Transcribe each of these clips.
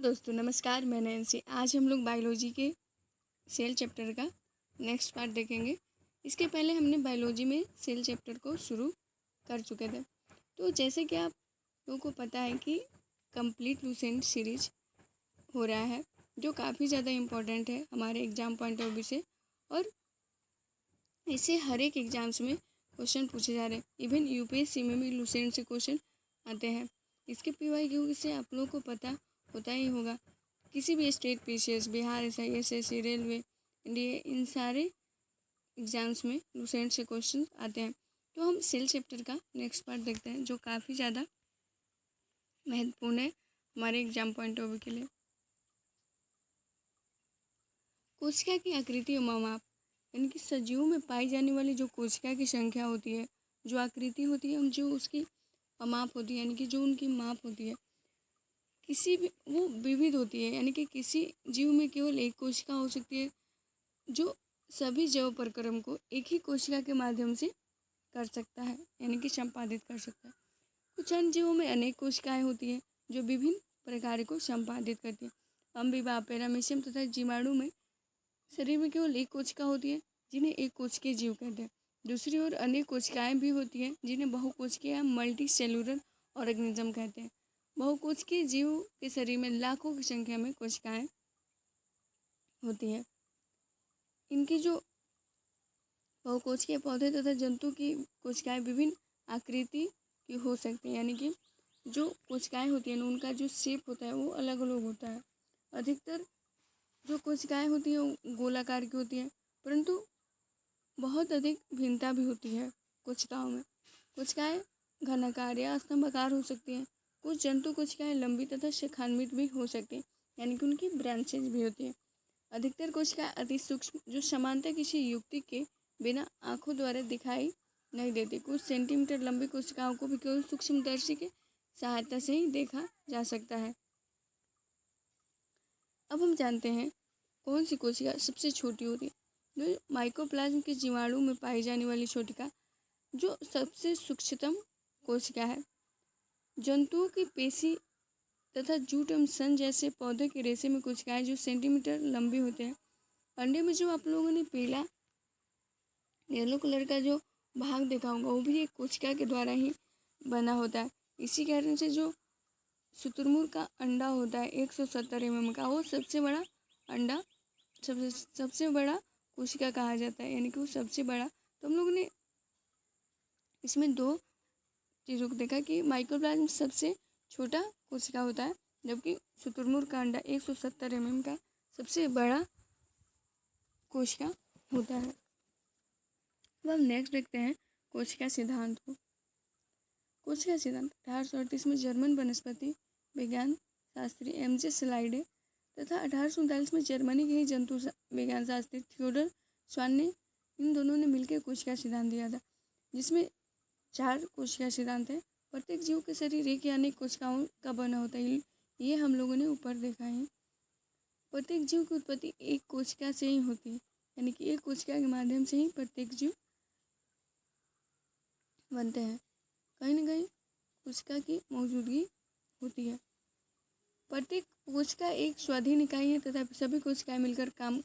दोस्तों नमस्कार, मैं नैन्सी। आज हम लोग बायोलॉजी के सेल चैप्टर का नेक्स्ट पार्ट देखेंगे। इसके पहले हमने बायोलॉजी में सेल चैप्टर को शुरू कर चुके थे। तो जैसे कि आप लोगों को पता है कि कंप्लीट लूसेंट सीरीज हो रहा है, जो काफ़ी ज़्यादा इम्पोर्टेंट है हमारे एग्ज़ाम पॉइंट ऑफ व्यू से, और इससे हर एक एग्ज़ाम्स में क्वेश्चन पूछे जा रहे हैं। इवन यूपीएससी में भी लूसेंट से क्वेश्चन आते हैं। इसके PYQ से आप लोगों को पता होता ही होगा, किसी भी state PCS, Bihar SI, SSC, railway, NDA, इन सारे एग्ज़ाम्स में लूसेंट से क्वेश्चन आते हैं। तो हम सेल चैप्टर का नेक्स्ट पार्ट देखते हैं, जो काफ़ी ज़्यादा महत्वपूर्ण है हमारे एग्जाम पॉइंट ऑफ व्यू के लिए। कोशिका की आकृति और माप, यानी कि सजीवों में पाई जाने वाली जो कोशिका की संख्या होती है, जो आकृति होती है, जो उसकी माप होती है, यानी कि जो उनकी माप होती है, किसी भी वो विविध होती है। यानी कि किसी जीव में केवल एक कोशिका हो सकती है, जो सभी जैव प्रक्रम को एक ही कोशिका के माध्यम से कर सकता है, यानी कि संपादित कर सकता है। कुछ अन्य जीवों में अनेक कोशिकाएं होती हैं, जो विभिन्न प्रकार को संपादित करती हैं। अम्बीबा, पैरामीशियम तथा जीवाणु में शरीर में केवल एक कोशिका होती है, जिन्हें एक कोशिकीय जीव कहते हैं। दूसरी ओर अनेक कोशिकाएं भी होती हैं, जिन्हें बहुकोशिकीय या मल्टी सेलुलर ऑर्गेनिज्म कहते हैं। बहुकोशिकीय जीव के शरीर में लाखों की संख्या में कोशिकाएं होती हैं। इनकी जो बहुकोशिकीय पौधे तथा जंतु की कोशिकाएं विभिन्न आकृति की हो सकती हैं, यानी कि जो कोशिकाएं होती हैं उनका जो शेप होता है वो अलग अलग होता है। अधिकतर जो कोशिकाएं होती हैं वो गोलाकार की होती हैं, परंतु बहुत अधिक भिन्नता भी होती है कोशिकाओं में। कोशिकाएं घनाकार या स्तंभाकार हो सकती हैं। कुछ जंतु कोशिकाएं लंबी तथा शिखान्वित भी हो सकती हैं, यानी कि उनकी ब्रांचेज भी होती हैं। अधिकतर कोशिकाएं अति सूक्ष्म, जो समानता किसी युक्ति के बिना आंखों द्वारा दिखाई नहीं देती। कुछ सेंटीमीटर लंबी कोशिकाओं को भी केवल सूक्ष्मदर्शी की सहायता से ही देखा जा सकता है। अब हम जानते हैं कौन सी कोशिका सबसे छोटी होती है। जो माइकोप्लाज्म के जीवाणु में पाई जाने वाली कोशिका जो सबसे सूक्ष्मतम कोशिका है। जंतुओं की पेशी तथा जूट एवं सन जैसे पौधे के रेशे में कोशिकाएं जो सेंटीमीटर लंबी होते हैं। अंडे में जो आप लोगों ने पीला येलो कलर का जो भाग देखा होगा, वो भी एक कोशिका के द्वारा ही बना होता है। इसी कारण से जो शुतुरमुर्ग का अंडा होता है 170 mm का, वो सबसे बड़ा अंडा, सबसे बड़ा कोशिका कहा जाता है, यानी कि वो सबसे बड़ा। तो हम लोगों ने इसमें दो चीज़ों को देखा कि माइक्रोप्लाज्म सबसे छोटा कोशिका होता है, जबकि शुतुरमुर्ग का अंडा 170 mm का सबसे बड़ा कोशिका होता है। अब हम नेक्स्ट देखते हैं कोशिका सिद्धांत को। कोशिका सिद्धांत 1838 में जर्मन वनस्पति विज्ञान शास्त्री MJ स्लाइडे तथा 1839 में जर्मनी के ही जंतु विज्ञान शास्त्री थियोडर स्वान ने, इन दोनों ने मिलकर कोशिका सिद्धांत दिया था, जिसमें 4 कोशिका सिद्धांत है। प्रत्येक जीव के शरीर एक या अनेक कोशिकाओं का बना होता है, ये हम लोगों ने ऊपर देखा है। प्रत्येक जीव की उत्पत्ति एक कोशिका से ही होती है, यानी कि एक कोशिका के माध्यम से ही प्रत्येक जीव बनते हैं। कहीं न कहीं कोशिका की मौजूदगी होती है। प्रत्येक कोशिका एक स्वाधीन इकाई है तथा सभी कोशिकाएं मिलकर काम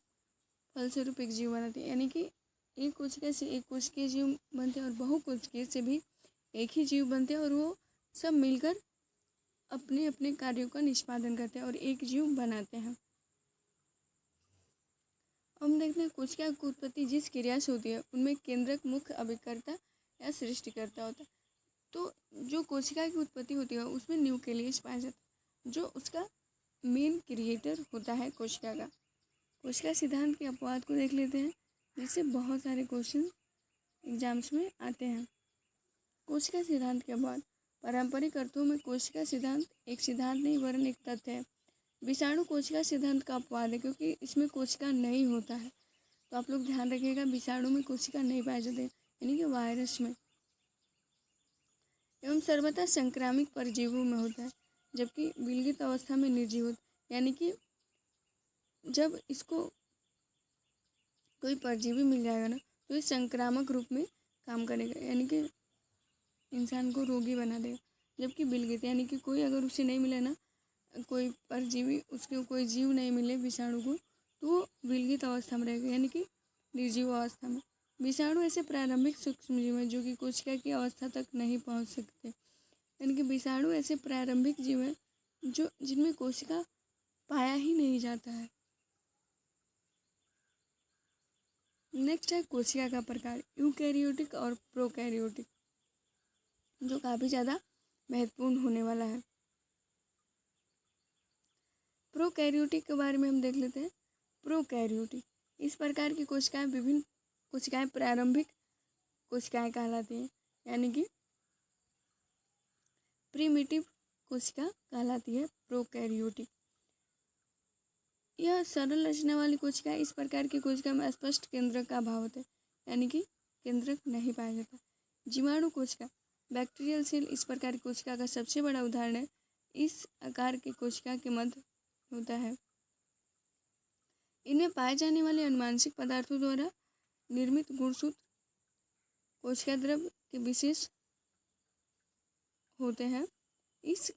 फलस्वरूप एक जीव बनाती है, यानी कि एक कोशिका से एक कोशिकीय जीव बनते हैं और बहुकोशिकीय से भी एक ही जीव बनते हैं, और वो सब मिलकर अपने अपने कार्यों का निष्पादन करते हैं और एक जीव बनाते हैं। हम देखते हैं कोशिका की उत्पत्ति जिस क्रिया से होती है उनमें केंद्रक, मुख्य अभिकर्ता या सृष्टिकर्ता होता है। तो जो कोशिका की उत्पत्ति होती है उसमें न्यूक्लियस पाया जाता है, जो उसका मेन क्रिएटर होता है कोशिका का। कोशिका सिद्धांत के अपवाद को देख लेते हैं, जिससे बहुत सारे क्वेश्चन एग्जाम्स में आते हैं। कोशिका सिद्धांत के अपवाद। पारंपरिक अर्थों में कोशिका सिद्धांत एक सिद्धांत नहीं वरन एक तथ्य है। विषाणु कोशिका सिद्धांत का अपवाद है, क्योंकि इसमें कोशिका नहीं होता है। तो आप लोग ध्यान रखिएगा, विषाणु में कोशिका नहीं पाए जाते, यानी कि वायरस में। एवं सर्वथा संक्रामक परजीवों में होता है, जबकि विलगित अवस्था में निर्जीव होता है, यानी कि जब इसको कोई परजीवी मिल जाएगा ना, तो ये संक्रामक रूप में काम करेगा, यानी कि इंसान को रोगी बना देगा। जबकि विलगित, यानी कि कोई अगर उसे नहीं मिला ना, कोई परजीवी उसको कोई जीव नहीं मिले विषाणु को, तो वो विलगित अवस्था में रहेगा, यानी कि निर्जीव अवस्था में। विषाणु ऐसे प्रारंभिक सूक्ष्म जीव हैं जो कि कोशिका की अवस्था तक नहीं पहुंच सकते, यानी कि विषाणु ऐसे प्रारंभिक जीव हैं जो जिनमें कोशिका पाया ही नहीं जाता है। नेक्स्ट है कोशिका का प्रकार, यूकैरियोटिक और प्रोकैरियोटिक, जो काफ़ी ज़्यादा महत्वपूर्ण होने वाला है। प्रोकैरियोटिक के बारे में हम देख लेते हैं। प्रोकैरियोटिक इस प्रकार की कोशिकाएं विभिन्न कोशिकाएं प्रारंभिक कोशिकाएं कहलाती हैं, यानी कि प्रिमिटिव कोशिका कहलाती है प्रोकैरियोटिक। यह सरल रचना वाली कोशिका, इस प्रकार की कोशिका में स्पष्ट केंद्रक का अभाव होता है, यानी कि केंद्रक नहीं पाया जाता। जीवाणु कोशिका, बैक्टीरियल सेल इस प्रकार की कोशिका का सबसे बड़ा उदाहरण है। इस आकार की कोशिका के मध्य होता है। इनमें पाए जाने वाले अनुवांशिक पदार्थों द्वारा निर्मित गुणसूत्र कोशिका द्रव के विशेष होते हैं। इस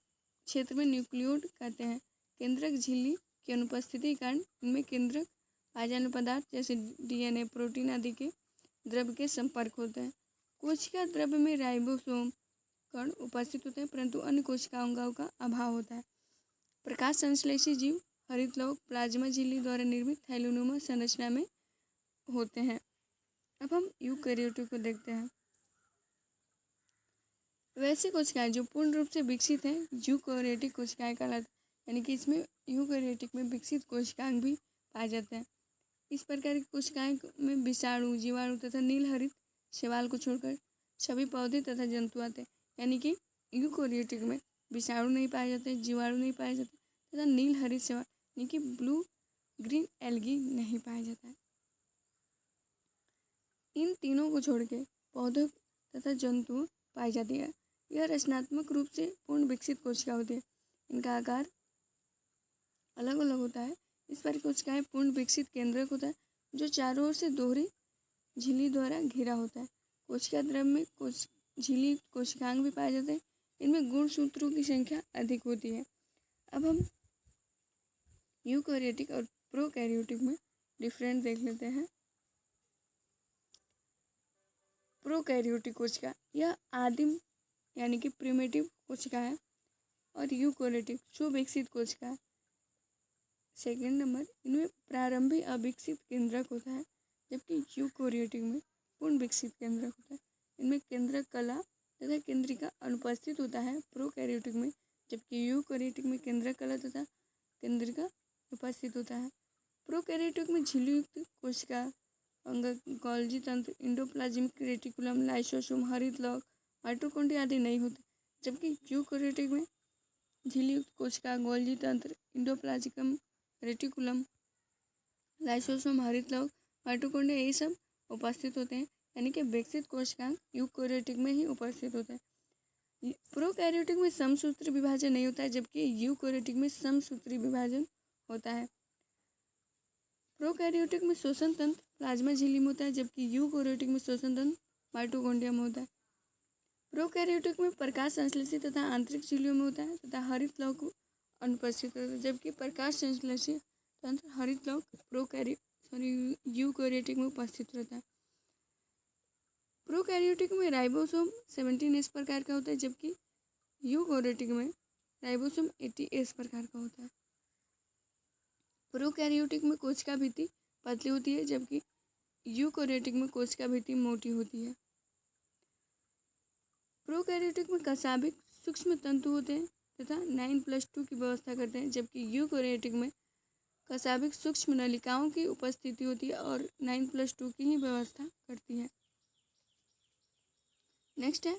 क्षेत्र में न्यूक्लियोड कहते हैं। केंद्रक झिल्ली की अनुपस्थिति के कारण इनमें केंद्रक पाए जाने पदार्थ जैसे डीएनए, प्रोटीन आदि के द्रव के संपर्क होते हैं। कोशिका द्रव में राइबोसोम कण उपस्थित होते हैं, परंतु अन्य कोशिका अंगों का अभाव होता है। प्रकाश संश्लेषी जीव हरित लौक प्लाज्मा झिल्ली द्वारा निर्मित थैलोनुमा संरचना में होते हैं। अब हम यूकैरियोटिक को देखते हैं। वैसी कोशिकाएं जो पूर्ण रूप से विकसित हैं यूकैरियोटिक कोशिकाएं कहलाती, यानी कि इसमें यूकैरियोटिक में विकसित कोशिकांग भी पाए जाते हैं। इस प्रकार की कोशिकाएं में विषाणु, जीवाणु तथा नील हरित शैवाल को छोड़कर सभी पौधे तथा जंतु आते हैं, यानी कि यूकैरियोटिक में विषाणु नहीं पाए जाते, जीवाणु नहीं पाए जाते तथा नील हरित शैवाल यानी कि ब्लू ग्रीन एल्गी नहीं पाया जाता है। इन तीनों को छोड़ के पौधों तथा जंतु पाई जाती है। यह रचनात्मक रूप से पूर्ण विकसित कोशिका होती है। इनका आकार अलग अलग होता है। इस पर कोशिकाएं पूर्ण विकसित केंद्रक होता है जो चारों ओर से दोहरी झिल्ली द्वारा घिरा होता है। कोशिका द्रव में झिल्ली कोशिकांग भी पाए जाते हैं। इनमें गुणसूत्रों की संख्या अधिक होती है। अब हम यूकैरियोटिक और प्रोकैरियोटिक में डिफरेंट देख लेते हैं। प्रोकैरियोटिक कोशिका यह आदिम यानी कि प्रिमिटिव कोशिका है और यूकैरियोटिक सुविकसित कोशिका है। सेकेंड नंबर, इनमें प्रारंभिक अविकसित केंद्रक होता है, जबकि यूकैरियोटिक में पूर्ण विकसित केंद्रक होता है। इनमें केंद्रक कला तथा केंद्रिका अनुपस्थित होता है प्रोकैरियोटिक में, जबकि यूकैरियोटिक में केंद्रक कला तथा केंद्रिका उपस्थित होता है। प्रोकैरियोटिक में झिल्लीयुक्त कोशिका, अंग, गोल्जी तंत्र, एंडोप्लाज्मिक रेटिकुलम, लाइसोसोम, हरित लौक, माइटोकॉन्ड्रिया आदि नहीं होते, जबकि यूकैरियोटिक में झिल्लीयुक्त कोशिका, गोल्जी तंत्र, एंडोप्लाज्मिक रेटिकुलम, लाइसोसोम, हरित लौक, माइटोकॉन्ड्रिया ये सब उपस्थित होते हैं, यानी कि विकसित कोशिकांग यूकैरियोटिक में ही उपस्थित होते हैं। प्रोकैरियोटिक में समसूत्री विभाजन नहीं होता है, जबकि यूकैरियोटिक में समसूत्री विभाजन होता है। प्रोकैरियोटिक में श्वसन तंत्र प्लाज्मा झिल्ली में होता है, जबकि यूकैरियोटिक में श्वसन तंत्र माइटोकॉन्ड्रिया में होता है। प्रोकैरियोटिक में प्रकाश संश्लेषी तथा आंतरिक झिल्लियों में होता है तथा हरित लौक अनुपस्थित होता है, जबकि प्रकाश संश्लेषी तंत्र हरित लौक यूकैरियोटिक में उपस्थित रहता है। प्रोकैरियोटिक में राइबोसोम 17 इस प्रकार का होता है, जबकि यूकैरियोटिक में राइबोसोम 80 इस प्रकार का होता है। प्रोकैरियोटिक में कोशिका भित्ति पतली होती है, जबकि यूकैरियोटिक में कोशिका भित्ति मोटी होती है। प्रोकैरियोटिक में कशाभिक सूक्ष्म तंतु होते हैं तथा 9+2 की व्यवस्था करते हैं, जबकि यूकैरियोटिक में कशाभिक सूक्ष्म नलिकाओं की उपस्थिति होती है और 9+2 की ही व्यवस्था करती है। नेक्स्ट है,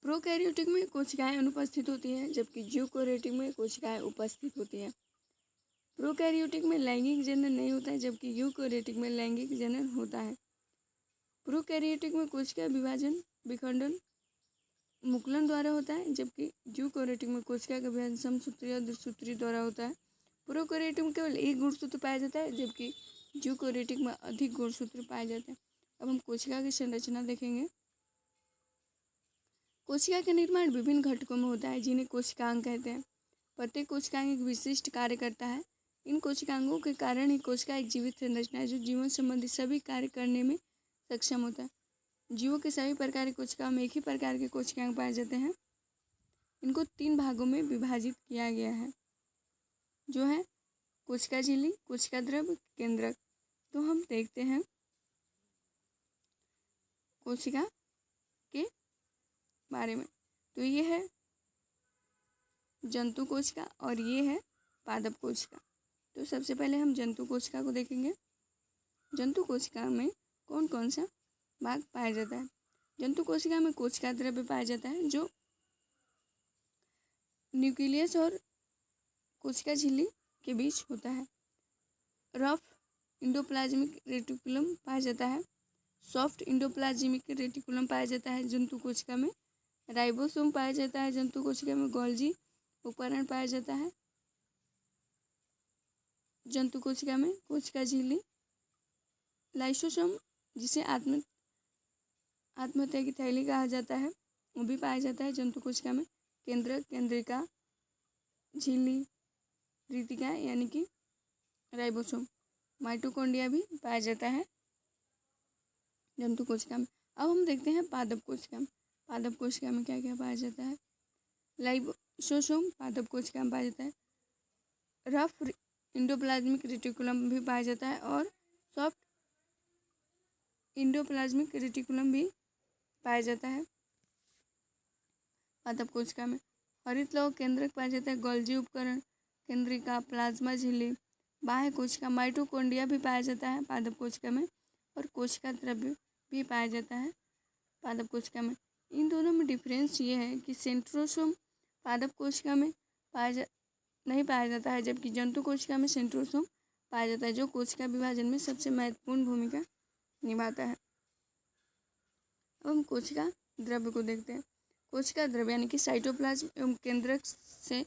प्रोकैरियोटिक में कोशिकाएं अनुपस्थित होती हैं, जबकि यूकैरियोटिक में कोशिकाएं उपस्थित होती हैं। प्रोकैरियोटिक में लैंगिक जनन नहीं होता है, जबकि यूकैरियोटिक में लैंगिक जनन होता है। प्रोकैरियोटिक में कोशिका विभाजन विखंडन मुकुलन द्वारा होता है, जबकि यूकैरियोटिक में कोशिका का विभाजन समसूत्री और द्विसूत्री द्वारा होता है। प्रोकैरियोटिक में केवल एक गुणसूत्र पाया जाता है, जबकि यूकैरियोटिक में अधिक गुणसूत्र पाए जाते हैं। अब हम कोशिका की संरचना देखेंगे। कोशिका का निर्माण विभिन्न घटकों में होता है, जिन्हें कोशिकांग कहते हैं। प्रत्येक कोशिकांग एक विशिष्ट कार्य करता है। इन कोशिकांगों के कारण ही कोशिका एक जीवित संरचना है जो जीवन संबंधी सभी कार्य करने में सक्षम होता है। जीवों के सभी प्रकार की कोशिकाओं में एक ही प्रकार के कोशिकांग पाए जाते हैं। इनको 3 भागों में विभाजित किया गया है, जो है कोशिका झिल्ली, कोशिका द्रव्य, केंद्रक। तो हम देखते हैं कोशिका के बारे में। तो ये है जंतु कोशिका और ये है पादप कोशिका। तो सबसे पहले हम जंतु कोशिका को देखेंगे। जंतु कोशिका में कौन कौन सा भाग पाया जाता है। जंतु कोशिका में कोशिका द्रव्य पाया जाता है जो न्यूक्लियस और कोशिका झिल्ली के बीच होता है। रफ इंडोप्लाज्मिक रेटिकुलम पाया जाता है। सॉफ्ट इंडोप्लाज्मिक रेटिकुलम पाया जाता है जंतु कोशिका में। राइबोसोम पाया जाता है जंतु कोशिका में। गोल्जी उपकरण पाया जाता है जंतु कोशिका में। कोशिका झिल्ली, लाइसोसोम जिसे आत्महत्या की थैली कहा जाता है, वो भी पाया जाता है जंतु कोशिका में। केंद्रक, केंद्रिका, झिल्ली, रितिका यानी कि राइबोसोम, माइटोकॉन्ड्रिया भी पाया जाता है जंतु कोशिका में। अब हम देखते हैं पादप कोशिका में। पादप कोशिका में क्या क्या पाया जाता है। लाइसोसोम पादप कोशिका में पाया जाता है। रफ इंडोप्लाज्मिक रेटिकुलम भी पाया जाता है और सॉफ्ट इंडोप्लाज्मिक रेटिकुलम भी पाया जाता है पादप कोशिका में। हरित लौह केंद्रक पाया जाता है। गोल्जी उपकरण, केंद्रिका, प्लाज्मा झिल्ली, बाह्य कोशिका, माइटोकॉन्ड्रिया भी पाया जाता है पादप कोशिका में और कोशिका द्रव्य भी पाया जाता है पादप कोशिका में। इन दोनों में डिफरेंस ये है कि सेंट्रोसोम पादप कोशिका में नहीं पाया जाता है, जबकि जंतु कोशिका में सेंट्रोसोम पाया जाता है जो कोशिका विभाजन में सबसे महत्वपूर्ण भूमिका निभाता है। अब हम कोशिका द्रव्य को देखते हैं। कोशिका द्रव्य यानी कि साइटोप्लाज्म एवं केंद्रक से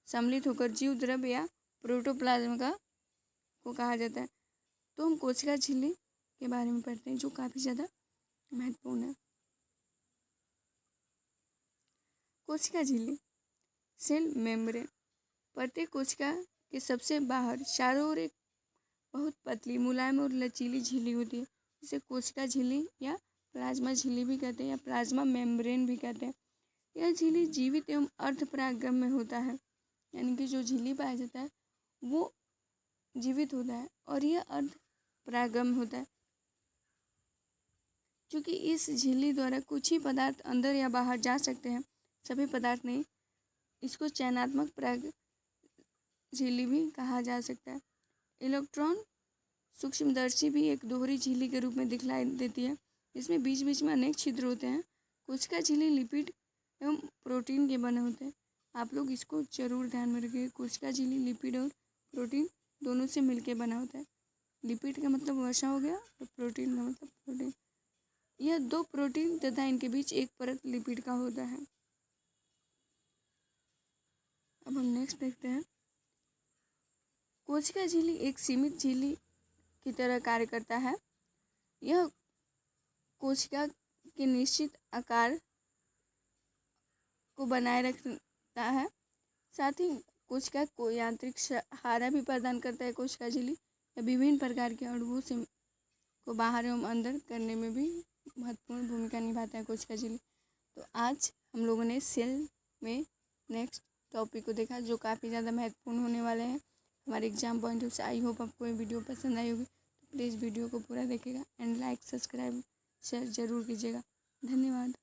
सम्मिलित होकर जीव द्रव्य या प्रोटोप्लाज्म को कहा जाता है। तो हम कोशिका झिल्ली के बारे में पढ़ते हैं जो काफ़ी ज़्यादा महत्वपूर्ण है। कोशिका झिल्ली, सेल मेम्ब्रेन। प्रत्येक कोशिका के सबसे बाहर चारों ओर एक बहुत पतली, मुलायम और लचीली झिल्ली होती है जिसे कोशिका झिल्ली या प्लाज्मा झिल्ली भी कहते हैं या प्लाज्मा मेम्ब्रेन भी कहते हैं। यह झिल्ली जीवित एवं अर्धपरागम में होता है, यानी कि जो झिल्ली पाया जाता है वो जीवित होता है और यह अर्धपरागम होता है। क्योंकि इस झिल्ली द्वारा कुछ ही पदार्थ अंदर या बाहर जा सकते हैं, सभी पदार्थ नहीं, इसको चयनात्मक पराग झिल्ली भी कहा जा सकता है। इलेक्ट्रॉन सूक्ष्मदर्शी भी एक दोहरी झिल्ली के रूप में दिखलाई देती है। इसमें बीच बीच में अनेक छिद्र होते हैं। कोशिका झिल्ली लिपिड एवं प्रोटीन के बने होते हैं। आप लोग इसको जरूर ध्यान में रखिए। कोशिका झिल्ली लिपिड और प्रोटीन दोनों से मिलकर बना होता है। लिपिड का मतलब वसा हो गया और प्रोटीन का मतलब प्रोटीन। यह 2 प्रोटीन तथा इनके बीच एक परत लिपिड का होता है। अब हम नेक्स्ट देखते हैं। कोशिका झिल्ली एक सीमित झिल्ली की तरह कार्य करता है। यह कोशिका के निश्चित आकार को बनाए रखता है। साथ ही कोशिका को यांत्रिक सहारा भी प्रदान करता है। कोशिका झिल्ली या विभिन्न प्रकार के अणुओं से को बाहर एवं अंदर करने में भी महत्वपूर्ण भूमिका निभाता है कोशिका झिल्ली। तो आज हम लोगों ने सेल में नेक्स्ट टॉपिक को देखा जो काफ़ी ज़्यादा महत्वपूर्ण होने वाले हैं हमारे एग्जाम पॉइंट ऑफ से। आई होप आपको ये वीडियो पसंद आई होगी। तो प्लीज़ वीडियो को पूरा देखिएगा एंड लाइक, सब्सक्राइब, शेयर ज़रूर कीजिएगा। धन्यवाद।